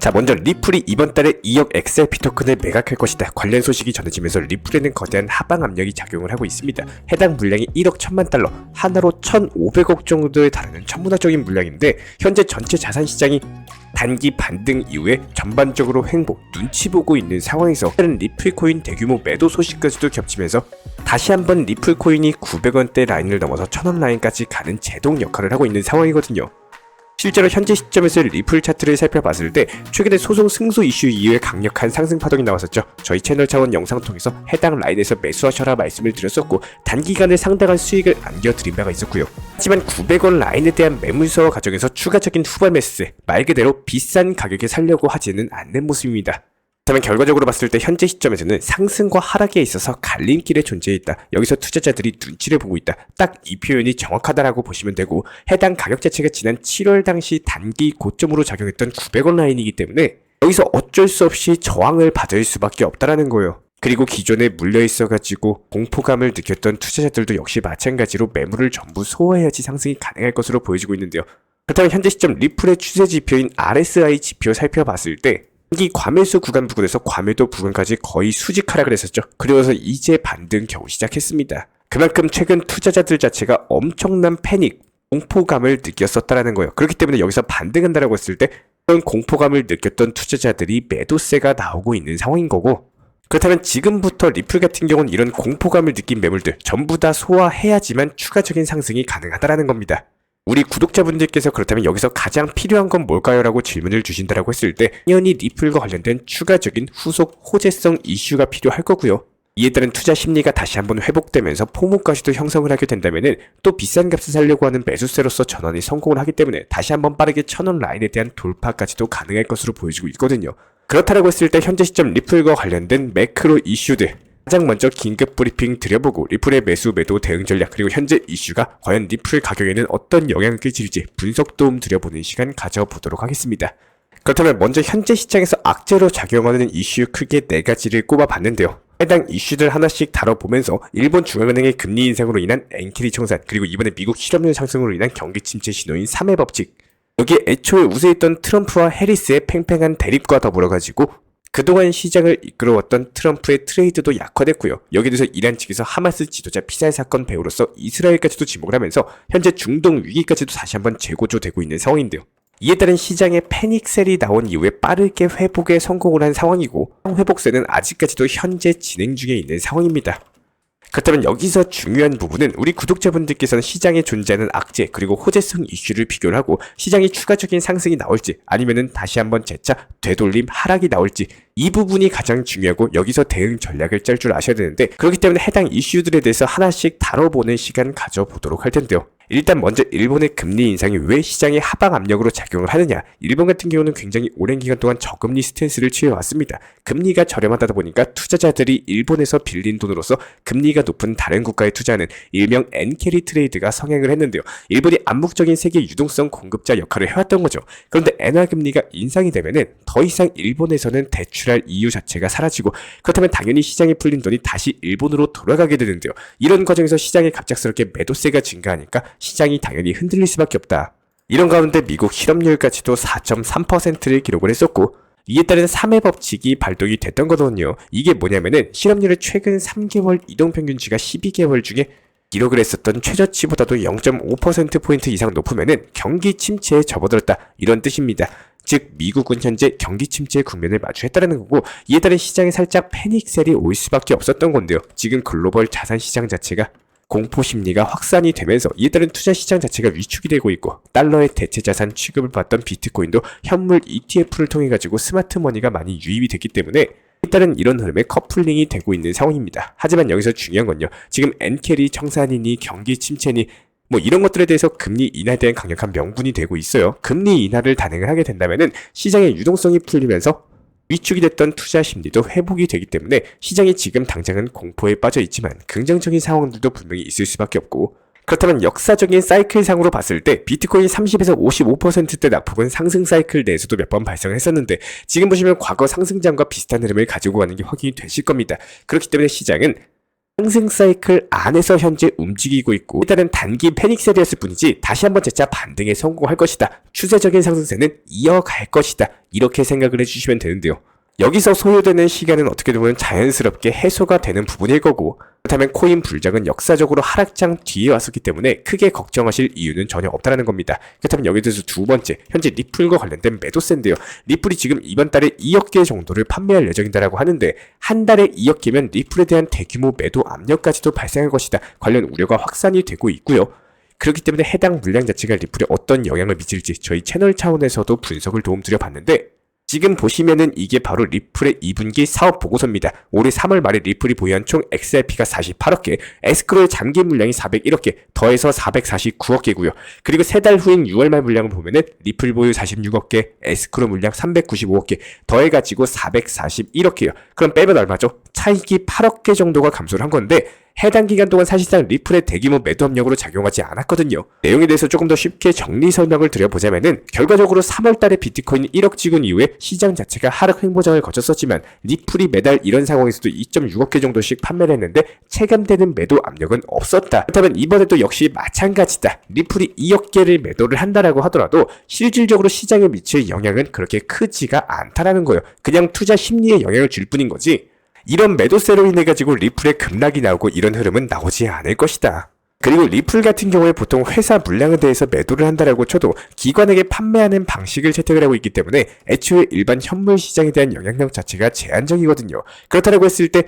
자, 먼저 리플이 이번 달에 2억 XRP 토큰을 매각할 것이다. 관련 소식이 전해지면서 리플에는 거대한 하방 압력이 작용을 하고 있습니다. 해당 물량이 1억 1000만 달러, 하나로 1500억 정도에 달하는 천문학적인 물량인데 현재 전체 자산 시장이 단기 반등 이후에 전반적으로 횡보, 눈치 보고 있는 상황에서 다른 리플 코인 대규모 매도 소식까지도 겹치면서 다시 한번 리플 코인이 900원대 라인을 넘어서 1000원 라인까지 가는 제동 역할을 하고 있는 상황이거든요. 실제로 현재 시점에서 리플 차트를 살펴봤을 때 최근에 소송 승소 이슈 이후에 강력한 상승 파동이 나왔었죠. 저희 채널 차원 영상 통해서 해당 라인에서 매수하셔라 말씀을 드렸었고 단기간에 상당한 수익을 안겨드린 바가 있었고요. 하지만 900원 라인에 대한 매물서 과정에서 추가적인 후발 매수세, 말 그대로 비싼 가격에 살려고 하지는 않는 모습입니다. 그렇다면 결과적으로 봤을 때 현재 시점에서는 상승과 하락에 있어서 갈림길에 존재해 있다. 여기서 투자자들이 눈치를 보고 있다. 딱 이 표현이 정확하다라고 보시면 되고 해당 가격 자체가 지난 7월 당시 단기 고점으로 작용했던 900원 라인이기 때문에 여기서 어쩔 수 없이 저항을 받을 수밖에 없다라는 거예요. 그리고 기존에 물려있어가지고 공포감을 느꼈던 투자자들도 역시 마찬가지로 매물을 전부 소화해야지 상승이 가능할 것으로 보여지고 있는데요. 그렇다면 현재 시점 리플의 추세 지표인 RSI 지표 살펴봤을 때 단기 과매수 구간 부근에서 과매도 부근까지 거의 수직 하락을 했었죠. 그러면서 이제 반등 겨우 시작했습니다. 그만큼 최근 투자자들 자체가 엄청난 패닉, 공포감을 느꼈었다라는 거예요. 그렇기 때문에 여기서 반등한다라고 했을 때 그런 공포감을 느꼈던 투자자들이 매도세가 나오고 있는 상황인 거고 그렇다면 지금부터 리플 같은 경우는 이런 공포감을 느낀 매물들 전부 다 소화해야지만 추가적인 상승이 가능하다라는 겁니다. 우리 구독자분들께서 그렇다면 여기서 가장 필요한 건 뭘까요? 라고 질문을 주신다라고 했을 때 당연히 리플과 관련된 추가적인 후속 호재성 이슈가 필요할 거고요. 이에 따른 투자 심리가 다시 한번 회복되면서 포모까지도 형성을 하게 된다면은 또 비싼 값을 살려고 하는 매수세로서 전환이 성공을 하기 때문에 다시 한번 빠르게 1000원 라인에 대한 돌파까지도 가능할 것으로 보여지고 있거든요. 그렇다라고 했을 때 현재 시점 리플과 관련된 매크로 이슈들 가장 먼저 긴급 브리핑 드려보고 리플의 매수 매도 대응 전략 그리고 현재 이슈가 과연 리플 가격에는 어떤 영향을 끼칠지 분석 도움 드려보는 시간 가져보도록 하겠습니다. 그렇다면 먼저 현재 시장에서 악재로 작용하는 이슈 크게 4가지를 꼽아봤는데요. 해당 이슈들 하나씩 다뤄보면서 일본 중앙은행의 금리 인상으로 인한 엔캐리 청산 그리고 이번에 미국 실업률 상승으로 인한 경기 침체 신호인 3회 법칙 여기에 애초에 우세했던 트럼프와 해리스의 팽팽한 대립과 더불어가지고 그동안 시장을 이끌어왔던 트럼프의 트레이드도 약화됐고요. 여기에 대해서 이란 측에서 하마스 지도자 피살 사건 배후로서 이스라엘까지도 지목을 하면서 현재 중동 위기까지도 다시 한번 재고조되고 있는 상황인데요. 이에 따른 시장의 패닉셀이 나온 이후에 빠르게 회복에 성공을 한 상황이고 회복세는 아직까지도 현재 진행 중에 있는 상황입니다. 그렇다면 여기서 중요한 부분은 우리 구독자분들께서는 시장에 존재하는 악재 그리고 호재성 이슈를 비교를 하고 시장이 추가적인 상승이 나올지 아니면은 다시 한번 재차 되돌림 하락이 나올지 이 부분이 가장 중요하고 여기서 대응 전략을 짤 줄 아셔야 되는데 그렇기 때문에 해당 이슈들에 대해서 하나씩 다뤄보는 시간 가져보도록 할 텐데요. 일단 먼저 일본의 금리 인상이 왜 시장의 하방 압력으로 작용을 하느냐. 일본 같은 경우는 굉장히 오랜 기간 동안 저금리 스탠스를 취해왔습니다. 금리가 저렴하다 보니까 투자자들이 일본에서 빌린 돈으로서 금리가 높은 다른 국가에 투자하는 일명 엔캐리 트레이드가 성행을 했는데요. 일본이 암묵적인 세계 유동성 공급자 역할을 해왔던 거죠. 그런데 엔화 금리가 인상이 되면은 더 이상 일본에서는 대출할 이유 자체가 사라지고 그렇다면 당연히 시장에 풀린 돈이 다시 일본으로 돌아가게 되는데요. 이런 과정에서 시장에 갑작스럽게 매도세가 증가하니까 시장이 당연히 흔들릴 수밖에 없다. 이런 가운데 미국 실업률까지도 4.3%를 기록을 했었고 이에 따른 3회 법칙이 발동이 됐던 거거든요. 이게 뭐냐면은 실업률의 최근 3개월 이동평균치가 12개월 중에 기록을 했었던 최저치보다도 0.5%포인트 이상 높으면은 경기 침체에 접어들었다. 이런 뜻입니다. 즉 미국은 현재 경기 침체의 국면을 마주했다는 거고 이에 따른 시장에 살짝 패닉셀이 올 수밖에 없었던 건데요. 지금 글로벌 자산시장 자체가 공포심리가 확산이 되면서 이에 따른 투자시장 자체가 위축이 되고 있고 달러의 대체자산 취급을 받던 비트코인도 현물 ETF를 통해 가지고 스마트머니가 많이 유입이 됐기 때문에 일단은 이런 흐름에 커플링이 되고 있는 상황입니다. 하지만 여기서 중요한 건요. 지금 엔캐리 청산이니 경기 침체니 뭐 이런 것들에 대해서 금리 인하에 대한 강력한 명분이 되고 있어요. 금리 인하를 단행을 하게 된다면은 시장의 유동성이 풀리면서 위축이 됐던 투자 심리도 회복이 되기 때문에 시장이 지금 당장은 공포에 빠져 있지만 긍정적인 상황들도 분명히 있을 수밖에 없고 그렇다면 역사적인 사이클상으로 봤을 때 비트코인 30에서 55%대 낙폭은 상승 사이클 내에서도 몇 번 발생을 했었는데 지금 보시면 과거 상승장과 비슷한 흐름을 가지고 가는 게 확인이 되실 겁니다. 그렇기 때문에 시장은 상승 사이클 안에서 현재 움직이고 있고 일단은 단기 패닉셀이었을 뿐이지 다시 한번 재차 반등에 성공할 것이다. 추세적인 상승세는 이어갈 것이다. 이렇게 생각을 해주시면 되는데요. 여기서 소요되는 시간은 어떻게 보면 자연스럽게 해소가 되는 부분일 거고 그렇다면 코인 불장은 역사적으로 하락장 뒤에 왔었기 때문에 크게 걱정하실 이유는 전혀 없다는 겁니다. 그렇다면 여기에 대해서 두 번째, 현재 리플과 관련된 매도세인데요. 리플이 지금 이번 달에 2억 개 정도를 판매할 예정이다라고 하는데 한 달에 2억 개면 리플에 대한 대규모 매도 압력까지도 발생할 것이다. 관련 우려가 확산이 되고 있고요. 그렇기 때문에 해당 물량 자체가 리플에 어떤 영향을 미칠지 저희 채널 차원에서도 분석을 도움드려 봤는데 지금 보시면은 이게 바로 리플의 2분기 사업 보고서입니다. 올해 3월 말에 리플이 보유한 총 XRP가 48억 개, 에스크로의 장기 물량이 401억 개, 더해서 449억 개고요. 그리고 3달 후인 6월 말 물량을 보면은 리플 보유 46억 개, 에스크로 물량 395억 개, 더해가지고 441억 개요. 그럼 빼면 얼마죠? 차익이 8억 개 정도가 감소를 한 건데 해당 기간 동안 사실상 리플의 대규모 매도 압력으로 작용하지 않았거든요. 내용에 대해서 조금 더 쉽게 정리 설명을 드려보자면은 결과적으로 3월달에 비트코인이 1억 찍은 이후에 시장 자체가 하락 횡보장을 거쳤었지만 리플이 매달 이런 상황에서도 2.6억 개 정도씩 판매를 했는데 체감되는 매도 압력은 없었다. 그렇다면 이번에도 역시 마찬가지다. 리플이 2억 개를 매도를 한다라고 하더라도 실질적으로 시장에 미칠 영향은 그렇게 크지가 않다라는 거예요. 그냥 투자 심리에 영향을 줄 뿐인 거지. 이런 매도세로 인해 가지고 리플의 급락이 나오고 이런 흐름은 나오지 않을 것이다. 그리고 리플 같은 경우에 보통 회사 물량에 대해서 매도를 한다라고 쳐도 기관에게 판매하는 방식을 채택을 하고 있기 때문에 애초에 일반 현물 시장에 대한 영향력 자체가 제한적이거든요. 그렇다고 했을 때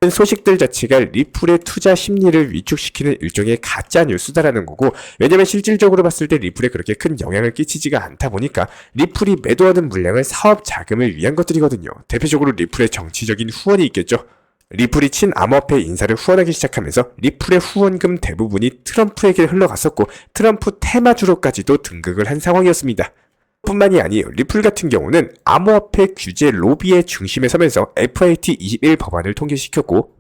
소식들 자체가 리플의 투자 심리를 위축시키는 일종의 가짜 뉴스다라는 거고 왜냐면 실질적으로 봤을 때 리플에 그렇게 큰 영향을 끼치지가 않다 보니까 리플이 매도하는 물량은 사업 자금을 위한 것들이거든요. 대표적으로 리플의 정치적인 후원이 있겠죠. 리플이 친암호화폐 인사를 후원하기 시작하면서 리플의 후원금 대부분이 트럼프에게 흘러갔었고 트럼프 테마주로까지도 등극을 한 상황이었습니다. 뿐만이 아니에요. 리플 같은 경우는 암호화폐 규제 로비의 중심에 서면서 FAT21 법안을 통과시켰고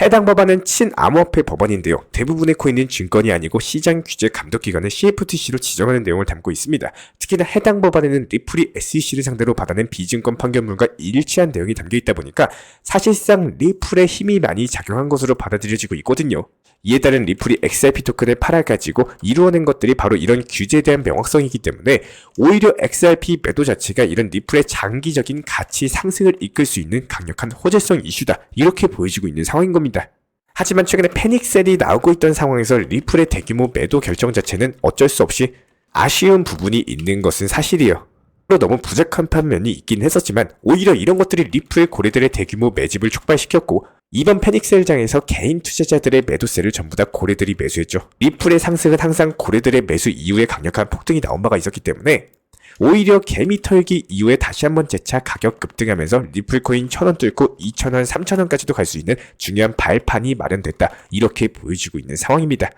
해당 법안은 친암호화폐 법안인데요. 대부분의 코인은 증권이 아니고 시장 규제 감독기관을 CFTC로 지정하는 내용을 담고 있습니다. 특히나 해당 법안에는 리플이 SEC를 상대로 받아낸 비증권 판결문과 일치한 내용이 담겨 있다 보니까 사실상 리플의 힘이 많이 작용한 것으로 받아들여지고 있거든요. 이에 따른 리플이 XRP 토큰을 팔아가지고 이루어낸 것들이 바로 이런 규제에 대한 명확성이기 때문에 오히려 XRP 매도 자체가 이런 리플의 장기적인 가치 상승을 이끌 수 있는 강력한 호재성 이슈다. 이렇게 보여지고 있는 상황인 겁니다. 하지만 최근에 패닉셀이 나오고 있던 상황에서 리플의 대규모 매도 결정 자체는 어쩔 수 없이 아쉬운 부분이 있는 것은 사실이에요. 너무 부족한 판면이 있긴 했었지만 오히려 이런 것들이 리플 고래들의 대규모 매집을 촉발시켰고 이번 패닉셀장에서 개인 투자자들의 매도세를 전부 다 고래들이 매수했죠. 리플의 상승은 항상 고래들의 매수 이후에 강력한 폭등이 나온 바가 있었기 때문에 오히려 개미 털기 이후에 다시 한번 재차 가격 급등하면서 리플코인 1,000원 뚫고 2,000원, 3,000원까지도 갈 수 있는 중요한 발판이 마련됐다. 이렇게 보여지고 있는 상황입니다.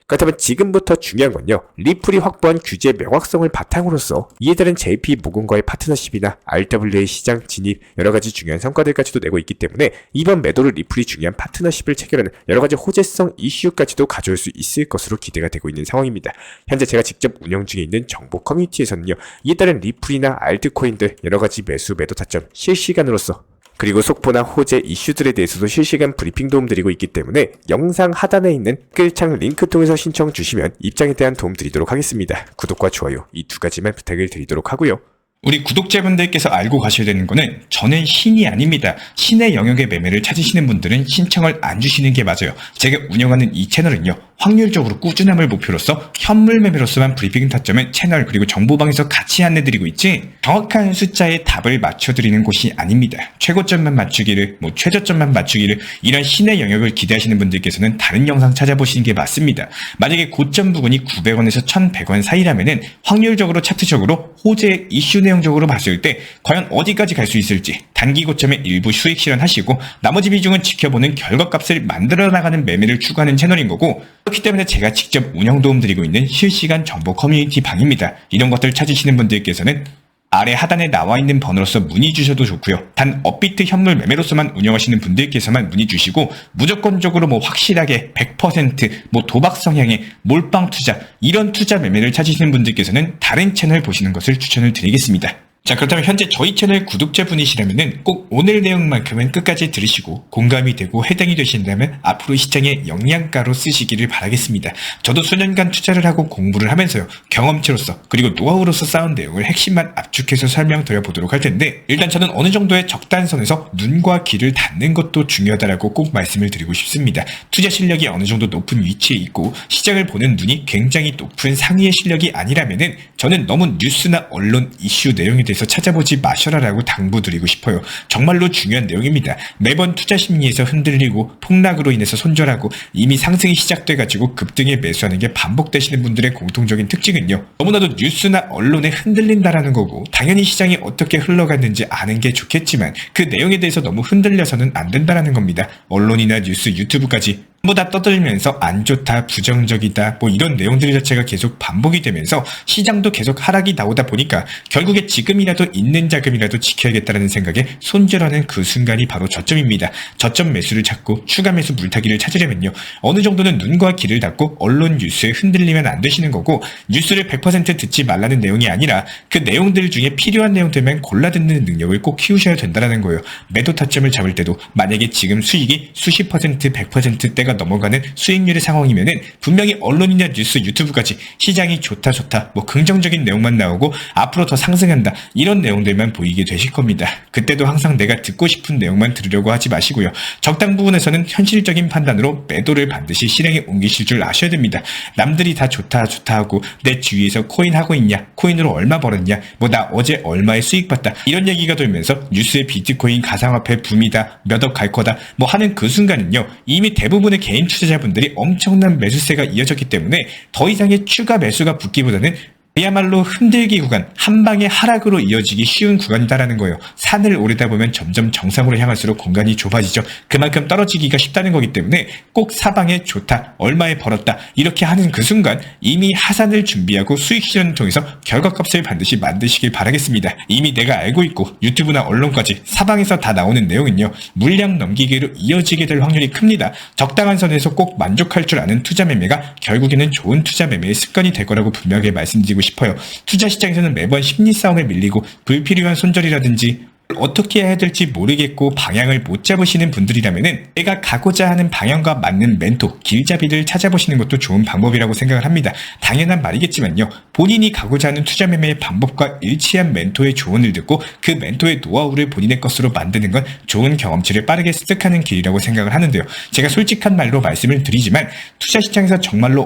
그렇다면 지금부터 중요한 건요. 리플이 확보한 규제 명확성을 바탕으로서 이에 따른 JP모건과의 파트너십이나 RWA 시장 진입 여러가지 중요한 성과들까지도 내고 있기 때문에 이번 매도를 리플이 중요한 파트너십을 체결하는 여러가지 호재성 이슈까지도 가져올 수 있을 것으로 기대가 되고 있는 상황입니다. 현재 제가 직접 운영 중에 있는 정보 커뮤니티에서는요. 이에 따른 리플이나 알트코인들 여러가지 매수 매도 타점 실시간으로서 그리고 속보나 호재 이슈들에 대해서도 실시간 브리핑 도움 드리고 있기 때문에 영상 하단에 있는 댓글창 링크 통해서 신청 주시면 입장에 대한 도움 드리도록 하겠습니다. 구독과 좋아요 이 두 가지만 부탁을 드리도록 하고요. 우리 구독자분들께서 알고 가셔야 되는 거는 저는 신이 아닙니다. 신의 영역의 매매를 찾으시는 분들은 신청을 안 주시는 게 맞아요. 제가 운영하는 이 채널은요. 확률적으로 꾸준함을 목표로서 현물 매매로서만 브리핑 타점은 채널 그리고 정보방에서 같이 안내드리고 있지 정확한 숫자의 답을 맞춰드리는 곳이 아닙니다. 최고점만 맞추기를 최저점만 맞추기를 이런 신의 영역을 기대하시는 분들께서는 다른 영상 찾아보시는 게 맞습니다. 만약에 고점 부근이 900원에서 1100원 사이라면은 확률적으로 차트적으로 호재 이슈 내용적으로 봤을 때 과연 어디까지 갈 수 있을지 단기 고점에 일부 수익 실현하시고 나머지 비중은 지켜보는 결과값을 만들어 나가는 매매를 추구하는 채널인 거고 그렇기 때문에 제가 직접 운영 도움 드리고 있는 실시간 정보 커뮤니티 방입니다. 이런 것들 찾으시는 분들께서는 아래 하단에 나와 있는 번호로서 문의 주셔도 좋고요. 단 업비트 현물 매매로서만 운영하시는 분들께서만 문의 주시고 무조건적으로 확실하게 100% 도박 성향의 몰빵 투자 이런 투자 매매를 찾으시는 분들께서는 다른 채널 보시는 것을 추천을 드리겠습니다. 자, 그렇다면 현재 저희 채널 구독자분이시라면 꼭 오늘 내용만큼은 끝까지 들으시고 공감이 되고 해당이 되신다면 앞으로 시장에 영양가로 쓰시기를 바라겠습니다. 저도 수년간 투자를 하고 공부를 하면서요, 경험치로서 그리고 노하우로서 쌓은 내용을 핵심만 압축해서 설명드려 보도록 할 텐데, 일단 저는 어느 정도의 적당선에서 눈과 귀를 닫는 것도 중요하다라고 꼭 말씀을 드리고 싶습니다. 투자 실력이 어느 정도 높은 위치에 있고 시장을 보는 눈이 굉장히 높은 상위의 실력이 아니라면은 저는 너무 뉴스나 언론 이슈 내용에 대해서 찾아보지 마셔라라고 당부드리고 싶어요. 정말로 중요한 내용입니다. 매번 투자 심리에서 흔들리고 폭락으로 인해서 손절하고 이미 상승이 시작돼가지고 급등에 매수하는 게 반복되시는 분들의 공통적인 특징은요, 너무나도 뉴스나 언론에 흔들린다라는 거고, 당연히 시장이 어떻게 흘러갔는지 아는 게 좋겠지만 그 내용에 대해서 너무 흔들려서는 안 된다라는 겁니다. 언론이나 뉴스, 유튜브까지 전부 다 떠들면서 안 좋다, 부정적이다, 뭐 이런 내용들 자체가 계속 반복이 되면서 시장도 계속 하락이 나오다 보니까 결국에 지금이라도 있는 자금이라도 지켜야겠다는 생각에 손절하는 그 순간이 바로 저점입니다. 저점 매수를 찾고 추가 매수 물타기를 찾으려면요, 어느 정도는 눈과 귀를 닫고 언론 뉴스에 흔들리면 안 되시는 거고, 뉴스를 100% 듣지 말라는 내용이 아니라 그 내용들 중에 필요한 내용들만 골라 듣는 능력을 꼭 키우셔야 된다는 거예요. 매도 타점을 잡을 때도 만약에 지금 수익이 수십 퍼센트, 100%대가 넘어가는 수익률의 상황이면은 분명히 언론이나 뉴스, 유튜브까지 시장이 좋다, 뭐 긍정적인 내용만 나오고 앞으로 더 상승한다, 이런 내용들만 보이게 되실 겁니다. 그때도 항상 내가 듣고 싶은 내용만 들으려고 하지 마시고요, 적당 부분에서는 현실적인 판단으로 매도를 반드시 실행에 옮기실 줄 아셔야 됩니다. 남들이 다 좋다 하고 내 주위에서 코인 하고 있냐, 코인으로 얼마 벌었냐, 뭐 나 어제 얼마의 수익 봤다, 이런 얘기가 돌면서 뉴스에 비트코인 가상화폐 붐이다, 몇 억 갈 거다 뭐 하는 그 순간은요, 이미 대부분의 개인 투자자분들이 엄청난 매수세가 이어졌기 때문에 더 이상의 추가 매수가 붙기보다는 그야말로 흔들기 구간, 한 방의 하락으로 이어지기 쉬운 구간이다라는 거예요. 산을 오르다 보면 점점 정상으로 향할수록 공간이 좁아지죠. 그만큼 떨어지기가 쉽다는 거기 때문에 꼭 사방에 좋다, 얼마에 벌었다, 이렇게 하는 그 순간 이미 하산을 준비하고 수익 실현을 통해서 결과값을 반드시 만드시길 바라겠습니다. 이미 내가 알고 있고 유튜브나 언론까지 사방에서 다 나오는 내용은요, 물량 넘기기로 이어지게 될 확률이 큽니다. 적당한 선에서 꼭 만족할 줄 아는 투자 매매가 결국에는 좋은 투자 매매의 습관이 될 거라고 분명하게 말씀드리고 싶어요. 투자 시장에서는 매번 심리 싸움에 밀리고 불필요한 손절이라든지 어떻게 해야 될지 모르겠고 방향을 못 잡으시는 분들이라면은 내가 가고자 하는 방향과 맞는 멘토, 길잡이를 찾아보시는 것도 좋은 방법이라고 생각을 합니다. 당연한 말이겠지만요, 본인이 가고자 하는 투자 매매의 방법과 일치한 멘토의 조언을 듣고 그 멘토의 노하우를 본인의 것으로 만드는 건 좋은 경험치를 빠르게 습득하는 길이라고 생각을 하는데요. 제가 솔직한 말로 말씀을 드리지만 투자 시장에서 정말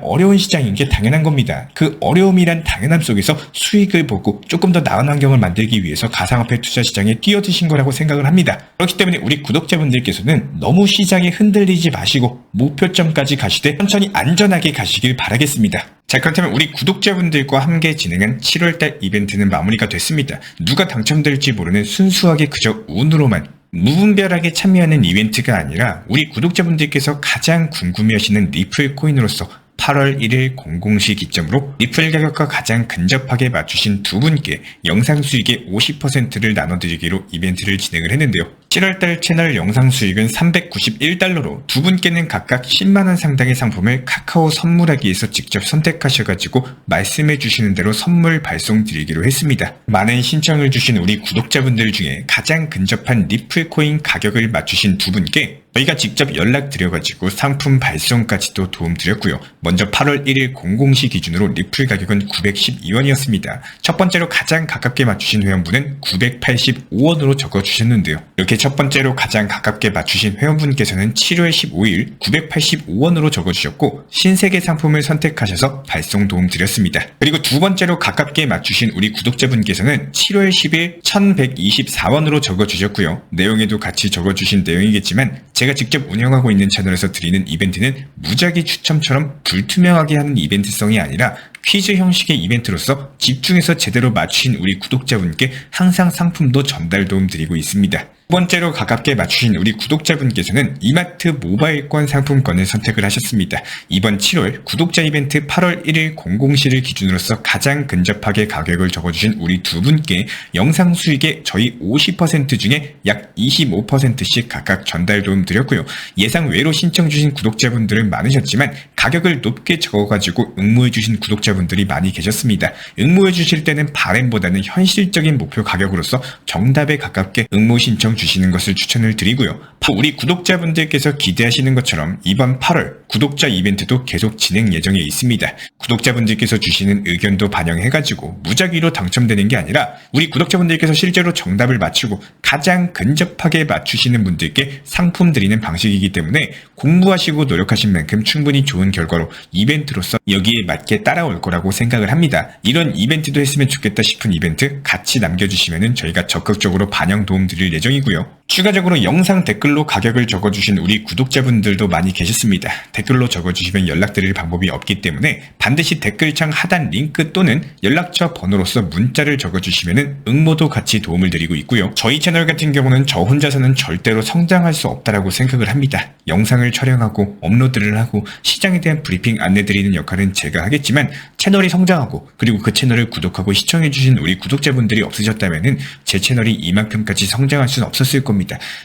어려운 시장인 게 당연한 겁니다. 그 어려움이란 당연함 속에서 수익을 보고 조금 더 나은 환경을 만들기 위해서 가상화폐 투자 시장에 뛰어드신 거라고 생각을 합니다. 그렇기 때문에 우리 구독자분들께서는 너무 시장에 흔들리지 마시고 목표점까지 가시되 천천히 안전하게 가시길 바라겠습니다. 자, 그렇다면 우리 구독자분들과 함께 진행한 7월달 이벤트는 마무리가 됐습니다. 누가 당첨될지 모르는 순수하게 그저 운으로만 무분별하게 참여하는 이벤트가 아니라 우리 구독자분들께서 가장 궁금해하시는 리플 코인으로서 8월 1일 00시 기점으로 리플 가격과 가장 근접하게 맞추신 두 분께 영상 수익의 50%를 나눠드리기로 이벤트를 진행을 했는데요. 7월달 채널 영상 수익은 391달러로 두 분께는 각각 10만원 상당의 상품을 카카오 선물하기에서 직접 선택하셔가지고 말씀해 주시는 대로 선물 발송 드리기로 했습니다. 많은 신청을 주신 우리 구독자분들 중에 가장 근접한 리플 코인 가격을 맞추신 두 분께 저희가 직접 연락드려가지고 상품 발송까지도 도움드렸고요. 먼저 8월 1일 00시 기준으로 리플 가격은 912원이었습니다. 첫 번째로 가장 가깝게 맞추신 회원분은 985원으로 적어주셨는데요. 이렇게 첫 번째로 가장 가깝게 맞추신 회원분께서는 7월 15일 985원으로 적어주셨고 신세계 상품을 선택하셔서 발송 도움드렸습니다. 그리고 두 번째로 가깝게 맞추신 우리 구독자분께서는 7월 10일 1124원으로 적어주셨고요. 내용에도 같이 적어주신 내용이겠지만 제가 직접 운영하고 있는 채널에서 드리는 이벤트는 무작위 추첨처럼 불투명하게 하는 이벤트성이 아니라 퀴즈 형식의 이벤트로서 집중해서 제대로 맞추신 우리 구독자분께 항상 상품도 전달 도움 드리고 있습니다. 두 번째로 가깝게 맞추신 우리 구독자분께서는 이마트 모바일권 상품권을 선택을 하셨습니다. 이번 7월 구독자 이벤트 8월 1일 00시를 기준으로서 가장 근접하게 가격을 적어주신 우리 두 분께 영상 수익의 저희 50% 중에 약 25%씩 각각 전달 도움 드렸고요. 예상 외로 신청 주신 구독자분들은 많으셨지만 가격을 높게 적어가지고 응모해주신 구독자분들 구독자분들이 많이 계셨습니다. 응모해 주실 때는 바램보다는 현실적인 목표 가격으로서 정답에 가깝게 응모 신청 주시는 것을 추천을 드리고요. 우리 구독자분들께서 기대하시는 것처럼 이번 8월 구독자 이벤트도 계속 진행 예정에 있습니다. 구독자분들께서 주시는 의견도 반영해가지고 무작위로 당첨되는 게 아니라 우리 구독자분들께서 실제로 정답을 맞추고 가장 근접하게 맞추시는 분들께 상품 드리는 방식이기 때문에 공부하시고 노력하신 만큼 충분히 좋은 결과로 이벤트로서 여기에 맞게 따라올 거라고 생각을 합니다. 이런 이벤트도 했으면 좋겠다 싶은 이벤트 같이 남겨주시면 저희가 적극적으로 반영 도움 드릴 예정이고요. 추가적으로 영상 댓글로 가격을 적어주신 우리 구독자분들도 많이 계셨습니다. 댓글로 적어주시면 연락드릴 방법이 없기 때문에 반드시 댓글창 하단 링크 또는 연락처 번호로서 문자를 적어주시면 응모도 같이 도움을 드리고 있고요. 저희 채널 같은 경우는 저 혼자서는 절대로 성장할 수 없다라고 생각을 합니다. 영상을 촬영하고 업로드를 하고 시장에 대한 브리핑 안내드리는 역할은 제가 하겠지만 채널이 성장하고 그리고 그 채널을 구독하고 시청해주신 우리 구독자분들이 없으셨다면 제 채널이 이만큼까지 성장할 수는 없었을 겁니다.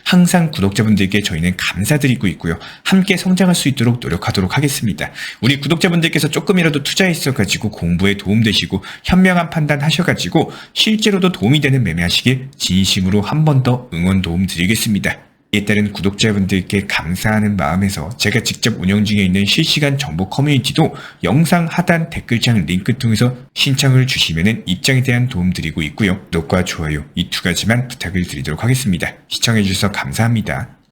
항상 구독자분들께 저희는 감사드리고 있고요. 함께 성장할 수 있도록 노력하도록 하겠습니다. 우리 구독자분들께서 조금이라도 투자했어가지고 공부에 도움되시고 현명한 판단 하셔가지고 실제로도 도움이 되는 매매하시길 진심으로 한 번 더 응원 도움 드리겠습니다. 이에 따른 구독자분들께 감사하는 마음에서 제가 직접 운영 중에 있는 실시간 정보 커뮤니티도 영상 하단 댓글창 링크 통해서 신청을 주시면 입장에 대한 도움 드리고 있고요. 구독과 좋아요 이 두 가지만 부탁을 드리도록 하겠습니다. 시청해주셔서 감사합니다.